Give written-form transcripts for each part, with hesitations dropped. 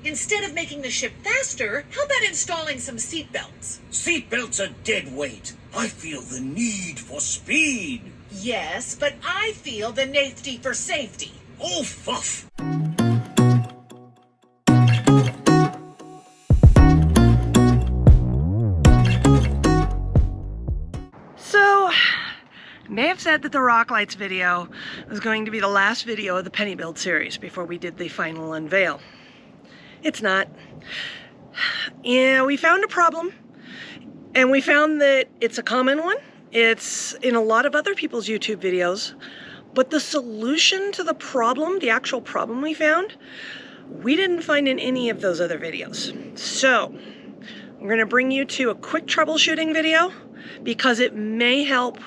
Instead of making the ship faster, how about installing some seatbelts? Seatbelts are dead weight. I feel the need for speed. Yes, but I feel the nafety for safety. Oh, fuff. So, I may have said that the rock lights video was going to be the last video of the penny build series before we did the final unveil. It's not. Yeah, we found a problem, and we found that it's a common one. It's in a lot of other people's YouTube videos, but the solution to the problem, the actual problem we found, we didn't find in any of those other videos. So, we're going to bring you to a quick troubleshooting video because it may help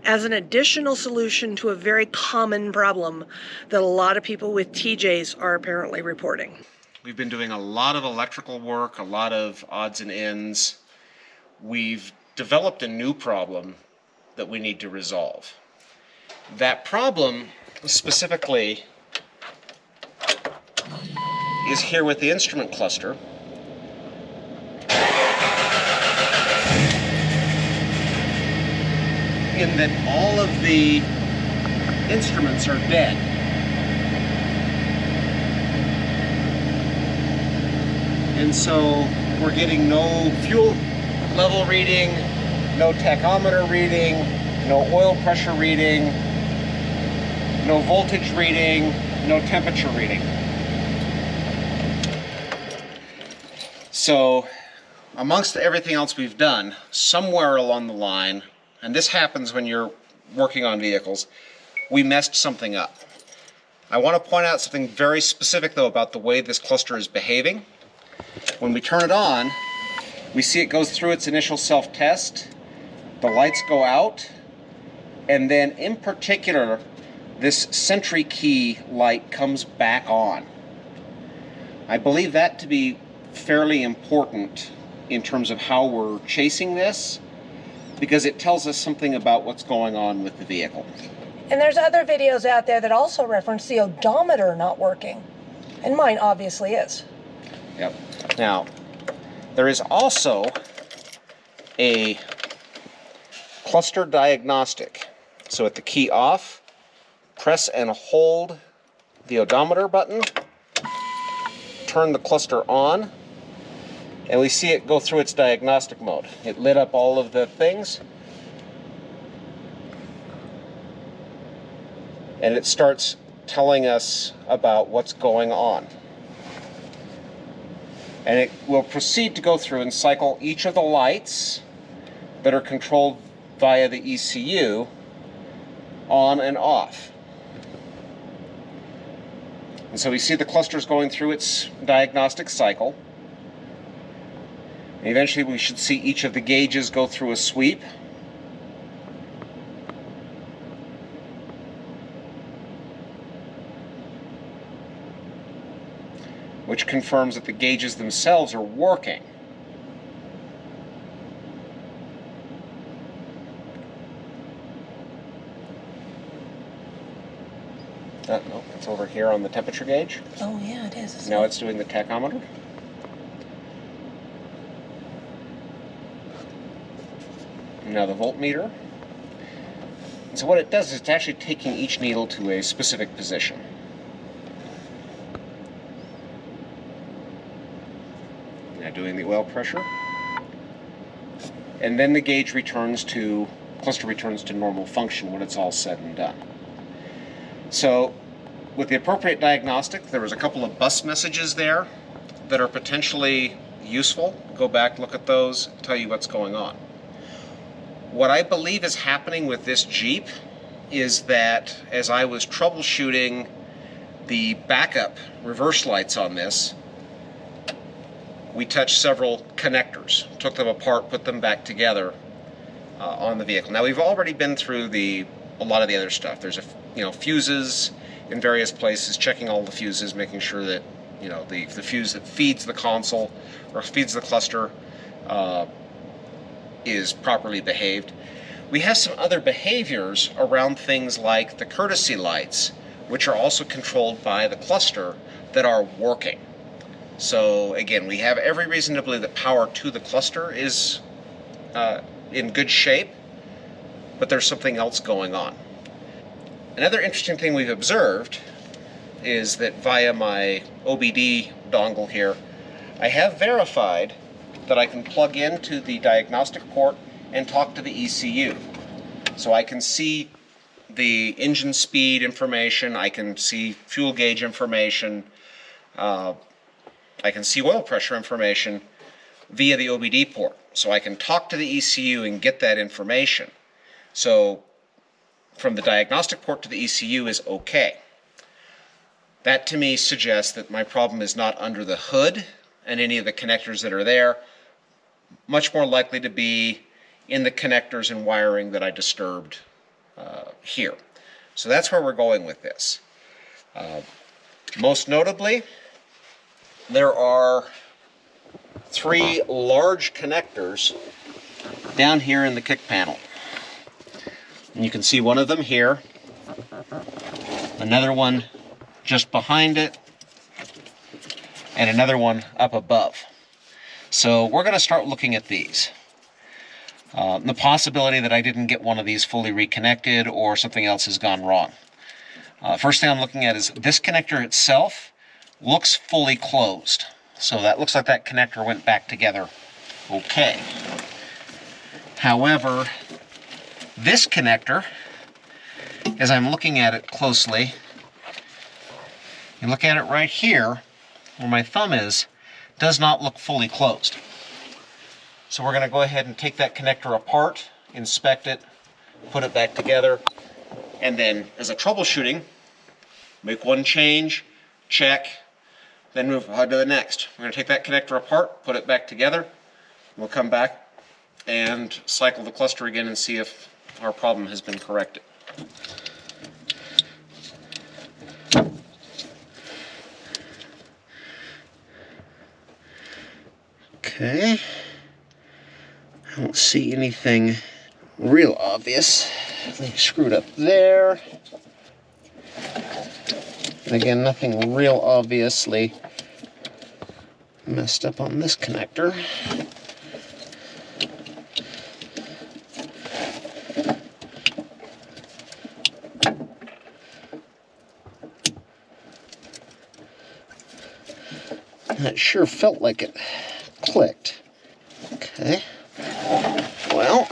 as an additional solution to a very common problem that a lot of people with TJs are apparently reporting. We've been doing a lot of electrical work, a lot of odds and ends. We've developed a new problem that we need to resolve. That problem specifically is here with the instrument cluster. In that all of the instruments are dead. And so we're getting no fuel level reading, no tachometer reading, no oil pressure reading, no voltage reading, no temperature reading. So amongst everything else we've done, somewhere along the line, and this happens when you're working on vehicles, we messed something up. I want to point out something very specific though about the way this cluster is behaving. When we turn it on, we see it goes through its initial self-test, the lights go out, and then in particular, this sentry key light comes back on. I believe that to be fairly important in terms of how we're chasing this, because it tells us something about what's going on with the vehicle. And there's other videos out there that also reference the odometer not working. And mine obviously is. Yep. Now, there is also a cluster diagnostic. So at the key off, press and hold the odometer button, turn the cluster on, and we see it go through its diagnostic mode. It lit up all of the things, and it starts telling us about what's going on. And it will proceed to go through and cycle each of the lights that are controlled via the ECU on and off. And so we see the clusters going through its diagnostic cycle. And eventually we should see each of the gauges go through a sweep. Which confirms that the gauges themselves are working. No, it's over here on the temperature gauge. Oh yeah, it is. Now it's doing the tachometer. Now the voltmeter. And so what it does is it's actually taking each needle to a specific position. Now doing the oil pressure. And then the gauge returns to, cluster returns to normal function when it's all said and done. So with the appropriate diagnostic, there was a couple of bus messages there that are potentially useful. Go back, look at those, tell you what's going on. What I believe is happening with this Jeep is that as I was troubleshooting the backup reverse lights on this, we touched several connectors, took them apart, put them back together on the vehicle. Now we've already been through a lot of the other stuff. There's fuses in various places, checking all the fuses, making sure that the fuse that feeds the console or feeds the cluster is properly behaved. We have some other behaviors around things like the courtesy lights, which are also controlled by the cluster, that are working. So again, we have every reason to believe that power to the cluster is in good shape, but there's something else going on. Another interesting thing we've observed is that via my OBD dongle here, I have verified that I can plug into the diagnostic port and talk to the ECU. So I can see the engine speed information, I can see fuel gauge information, I can see oil pressure information via the OBD port. So I can talk to the ECU and get that information. So from the diagnostic port to the ECU is okay. That to me suggests that my problem is not under the hood and any of the connectors that are there, much more likely to be in the connectors and wiring that I disturbed here. So that's where we're going with this. Most notably, there are 3 large connectors down here in the kick panel. And you can see one of them here, another one just behind it, and another one up above. So we're going to start looking at these. The possibility that I didn't get one of these fully reconnected or something else has gone wrong. First thing I'm looking at is this connector itself looks fully closed. So that looks like that connector went back together okay. However, this connector, as I'm looking at it closely, you look at it right here, where my thumb is, does not look fully closed. So we're going to go ahead and take that connector apart, inspect it, put it back together, and then as a troubleshooting, make one change, check, then move on to the next. We're going to take that connector apart, put it back together, we'll come back and cycle the cluster again and see if our problem has been corrected. Okay, I don't see anything real obvious. They screwed up there. And again, nothing real obviously messed up on this connector. That sure felt like it clicked. Okay. Well,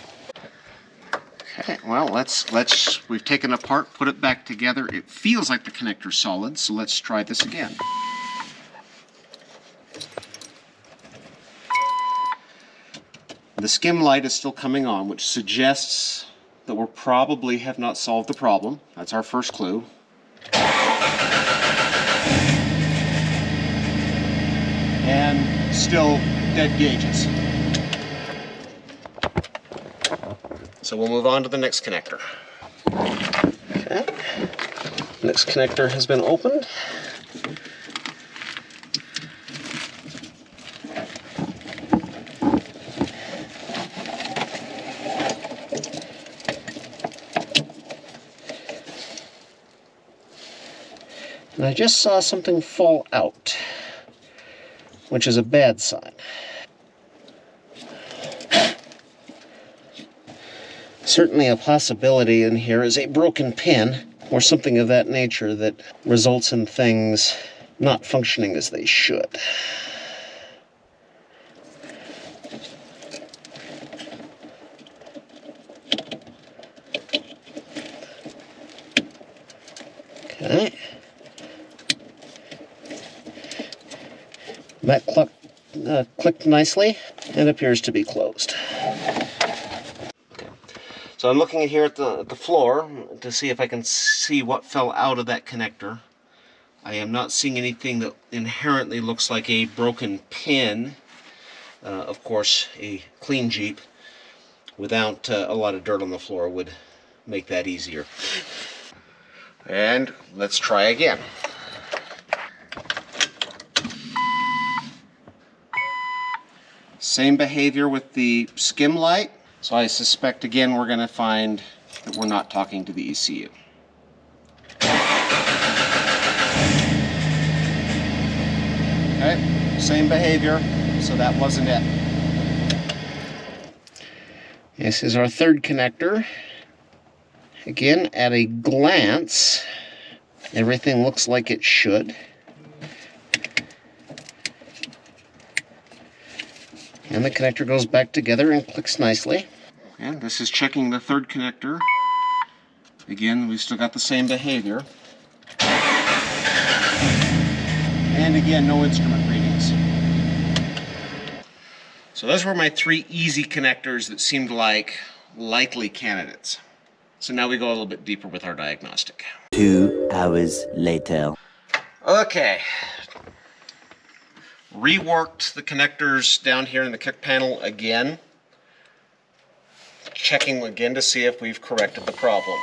we've taken it apart, put it back together. It feels like the connector's solid, so let's try this again. The skim light is still coming on, which suggests that we probably have not solved the problem. That's our first clue. And still dead gauges. So we'll move on to the next connector. Okay. Next connector has been opened. And I just saw something fall out, which is a bad sign. Certainly a possibility in here is a broken pin or something of that nature that results in things not functioning as they should. Okay. That clicked nicely and appears to be closed. So I'm looking here at the floor to see if I can see what fell out of that connector. I am not seeing anything that inherently looks like a broken pin. Of course, a clean Jeep without a lot of dirt on the floor would make that easier. And let's try again. Same behavior with the skim light. So I suspect again we're going to find that we're not talking to the ECU. Okay. Same behavior, so that wasn't it. This is our third connector. Again, at a glance, everything looks like it should. And the connector goes back together and clicks nicely. And this is checking the third connector. Again, we've still got the same behavior. And again, no instrument readings. So those were my 3 easy connectors that seemed like likely candidates. So now we go a little bit deeper with our diagnostic. 2 hours later. Okay. Reworked the connectors down here in the kick panel again. Checking again to see if we've corrected the problem.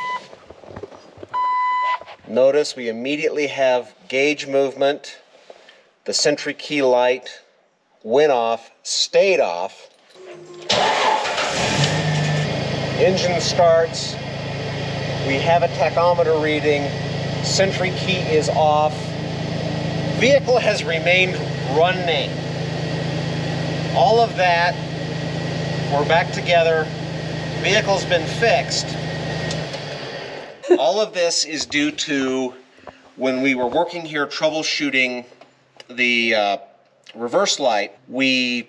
Notice we immediately have gauge movement. The sentry key light went off, stayed off. Engine starts. We have a tachometer reading. Sentry key is off. Vehicle has remained running. All of that, we're back together. Vehicle's been fixed. All of this is due to when we were working here troubleshooting the reverse light, we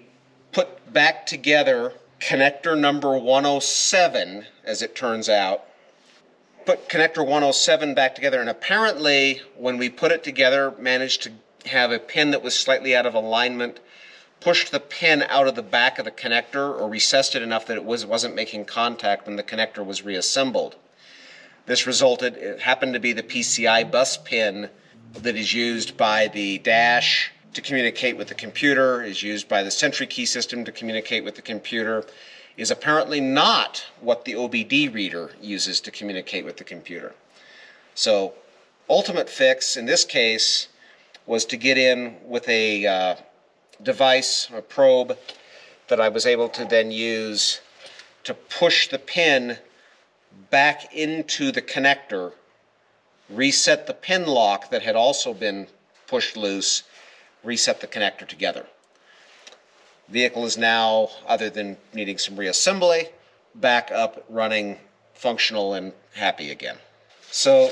put back together connector number 107, as it turns out. Put connector 107 back together, and apparently when we put it together, managed to have a pin that was slightly out of alignment, pushed the pin out of the back of the connector, or recessed it enough that it wasn't making contact when the connector was reassembled. This resulted, it happened to be the PCI bus pin that is used by the dash to communicate with the computer, is used by the sentry key system to communicate with the computer, is apparently not what the OBD reader uses to communicate with the computer. So, ultimate fix in this case was to get in with a device, a probe, that I was able to then use to push the pin back into the connector, reset the pin lock that had also been pushed loose, reset the connector together. Vehicle is now, other than needing some reassembly, back up, running, functional, and happy again. So,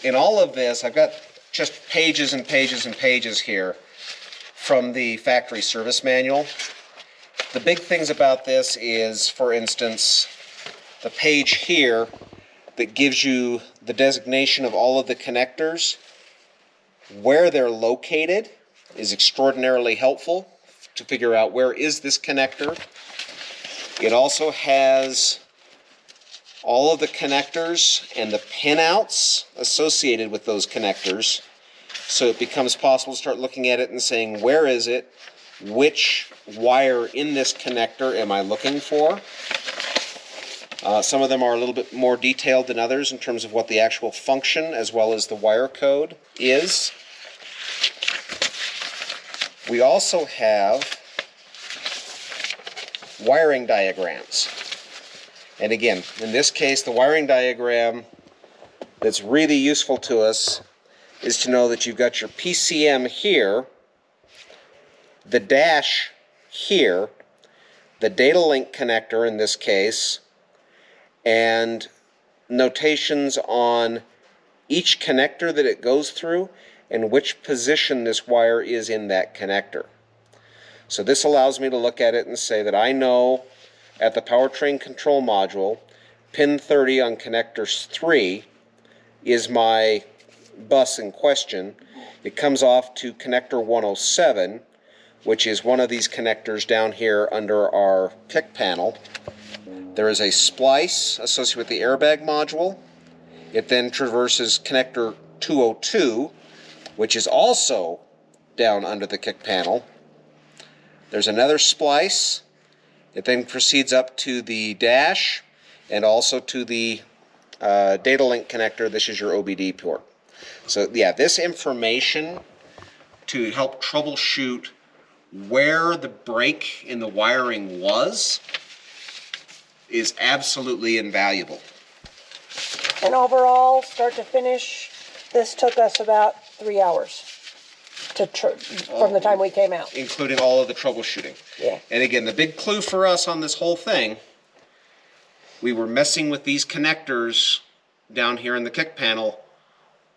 in all of this, I've got just pages and pages and pages here from the factory service manual. The big things about this is, for instance, the page here that gives you the designation of all of the connectors, where they're located is extraordinarily helpful to figure out where is this connector. It also has all of the connectors and the pinouts associated with those connectors, so it becomes possible to start looking at it and saying, where is it? Which wire in this connector am I looking for? Some of them are a little bit more detailed than others in terms of what the actual function as well as the wire code is. We also have wiring diagrams. And again, in this case, the wiring diagram that's really useful to us is to know that you've got your PCM here, the dash here, the data link connector in this case, and notations on each connector that it goes through and which position this wire is in that connector. So this allows me to look at it and say that I know at the powertrain control module, pin 30 on connector 3 is my bus in question. It comes off to connector 107, which is one of these connectors down here under our kick panel. There is a splice associated with the airbag module. It then traverses connector 202, which is also down under the kick panel. There's another splice. It then proceeds up to the dash and also to the data link connector. This is your OBD port. So yeah, this information to help troubleshoot where the break in the wiring was is absolutely invaluable. And overall, start to finish, this took us about 3 hours from the time we came out. Including all of the troubleshooting. Yeah. And again, the big clue for us on this whole thing, we were messing with these connectors down here in the kick panel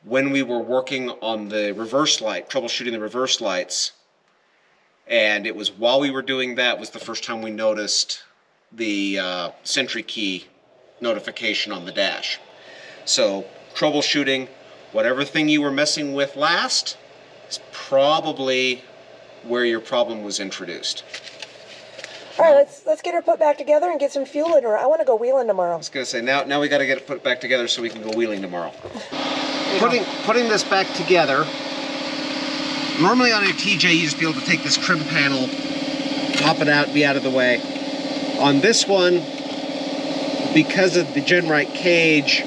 when we were working on the reverse light, troubleshooting the reverse lights. And it was while we were doing that was the first time we noticed the Sentry key notification on the dash. So troubleshooting whatever thing you were messing with last is probably where your problem was introduced. All right, let's get her put back together and get some fuel in her. I want to go wheeling tomorrow. I was going to say, now we got to get it put back together so we can go wheeling tomorrow. Putting this back together, normally on a TJ you just be able to take this trim panel, pop it out, be out of the way. On this one, because of the Genright cage,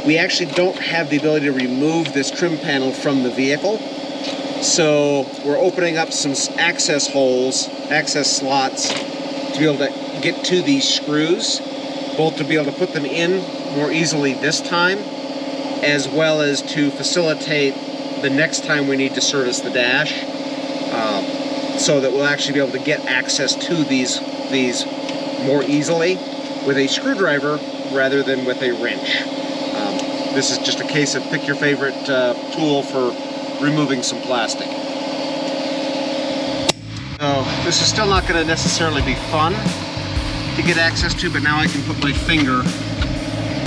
we actually don't have the ability to remove this trim panel from the vehicle. So we're opening up some access holes, access slots, to be able to get to these screws, both to be able to put them in more easily this time, as well as to facilitate the next time we need to service the dash, so that we'll actually be able to get access to these more easily with a screwdriver rather than with a wrench. This is just a case of pick your favorite tool for removing some plastic. So this is still not going to necessarily be fun to get access to, but now I can put my finger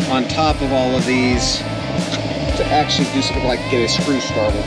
on top of all of these to actually do something like get a screw started.